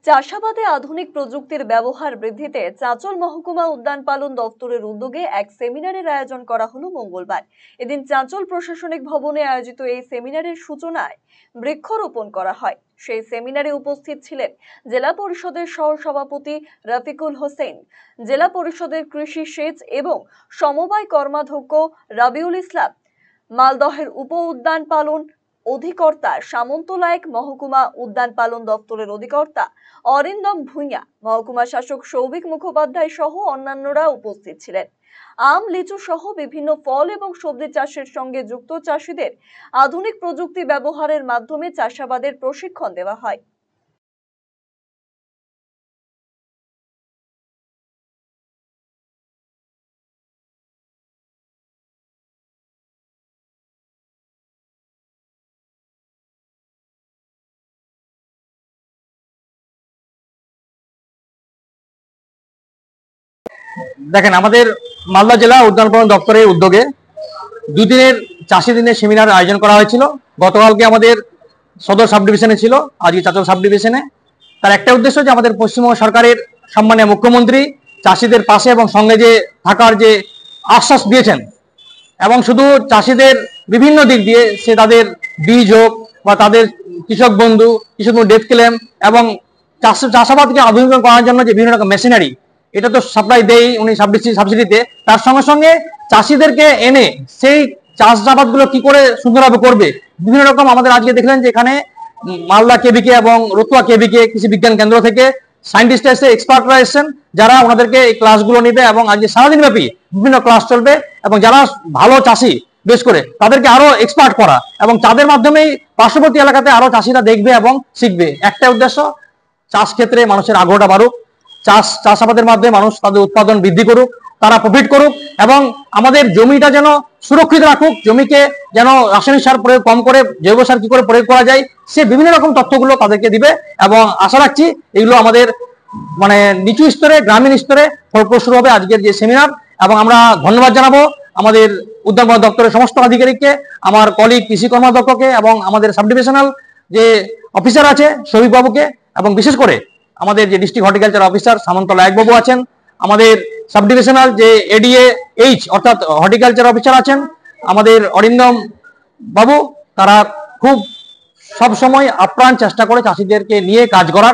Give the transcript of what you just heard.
চাষাবাদে আধুনিক প্রযুক্তির ব্যবহার বৃদ্ধিতে চাঁচল মহকুমা উদ্যান পালন দপ্তরের উদ্যোগে এক সেমিনারের আয়োজন করা হলো মঙ্গলবার। এদিন চাঁচল প্রশাসনিক ভবনে আয়োজিত এই সেমিনারের সূচনায় বৃক্ষরোপণ করা হয়। সেই সেমিনারে উপস্থিত ছিলেন জেলা পরিষদের সহসভাপতি রফিকুল হোসেন, জেলা পরিষদের কৃষি সেচ এবং সমবায় কর্মাধ্যক্ষ রাবিউল ইসলাম, মালদহের উপ উদ্যান পালন অধিকর্তা সামন্তলায়ক, মহকুমা উদ্যান পালন দপ্তরের অধিকর্তা অরিন্দম ভূঁইয়া, মহকুমা শাসক সৌভিক মুখোপাধ্যায় সহ অন্যান্যরা উপস্থিত ছিলেন। আম, লিচু সহ বিভিন্ন ফল এবং সবজি চাষের সঙ্গে যুক্ত চাষীদের আধুনিক প্রযুক্তি ব্যবহারের মাধ্যমে চাষাবাদের প্রশিক্ষণ দেওয়া হয়। দেখেন, আমাদের মালদা জেলা উদ্যান পালন দপ্তরের উদ্যোগে দুদিনের চাষি দিনের সেমিনার আয়োজন করা হয়েছিল। গতকালকে আমাদের সদর সাব ডিভিশনে ছিল, আজকে চাঁচল সাব ডিভিশনে। তার একটা উদ্দেশ্য যে আমাদের পশ্চিমবঙ্গ সরকারের সম্মানীয় মুখ্যমন্ত্রী চাষিদের পাশে এবং সঙ্গে যে থাকার যে আশ্বাস দিয়েছেন, এবং শুধু চাষিদের বিভিন্ন দিক দিয়ে সে তাদের বীজ হোক বা তাদের কৃষক বন্ধু, কৃষক ডেথ ক্লেম এবং চাষাবাদকে আধুনিকরণ করার জন্য যে বিভিন্ন রকম মেশিনারি, এটা তো সাপ্লাই দেয় উনি সাবসিডিতে। তার সঙ্গে সঙ্গে চাষিদেরকে এনে সেই চাষাবাদগুলো কি করে সুন্দরভাবে করবে, বিভিন্ন রকম আমাদের আজকে দেখলেন যে এখানে মালদা কেবিকে এবং রতুয়া কেবিকে কৃষি বিজ্ঞান কেন্দ্র থেকে সায়েন্টিস্ট এসে, এক্সপার্টরা এসেছেন, যারা ওনাদেরকে এই ক্লাসগুলো নিবে এবং আজকে সারাদিন ব্যাপী বিভিন্ন ক্লাস চলবে। এবং যারা ভালো চাষি বেশ করে তাদেরকে আরো এক্সপার্ট করা এবং তাদের মাধ্যমেই পার্শ্ববর্তী এলাকাতে আরো চাষিরা দেখবে এবং শিখবে। একটা উদ্দেশ্য, চাষ ক্ষেত্রে মানুষের আগ্রহটা বাড়ুক, চাষাবাদের মাধ্যমে মানুষ তাদের উৎপাদন বৃদ্ধি করুক, তারা প্রফিট করুক এবং আমাদের জমিটা যেন সুরক্ষিত রাখুক, জমিকে যেন রাসায়নিক সার প্রয়োগ কম করে জৈব সার কি করে প্রয়োগ করা যায়, সে বিভিন্ন রকম তথ্যগুলো তাদেরকে দিবে। এবং আশা রাখছি এগুলো আমাদের নিচু স্তরে, গ্রামীণ স্তরে ফলপ্রসূ হবে আজকের যে সেমিনার। এবং আমরা ধন্যবাদ জানাবো আমাদের উদ্যান পালন দপ্তরের সমস্ত আধিকারিককে, আমার কলিগ কৃষি কর্মাধ্যক্ষকে এবং আমাদের সাব ডিভিশনাল যে অফিসার আছে সৌভিক বাবুকে, এবং বিশেষ করে আমাদের যে ডিস্ট্রিক্ট হর্টিকালচার অফিসার সামন্তলায়ক বাবু আছেন, আমাদের সাব ডিভিশনাল যে এডিএ এইচ অর্থাৎ হর্টিকালচার অফিসার আছেন আমাদের অরিন্দম বাবু, তারা খুব সব সময় আপ্রাণ চেষ্টা করে চাষিদেরকে নিয়ে কাজ করার।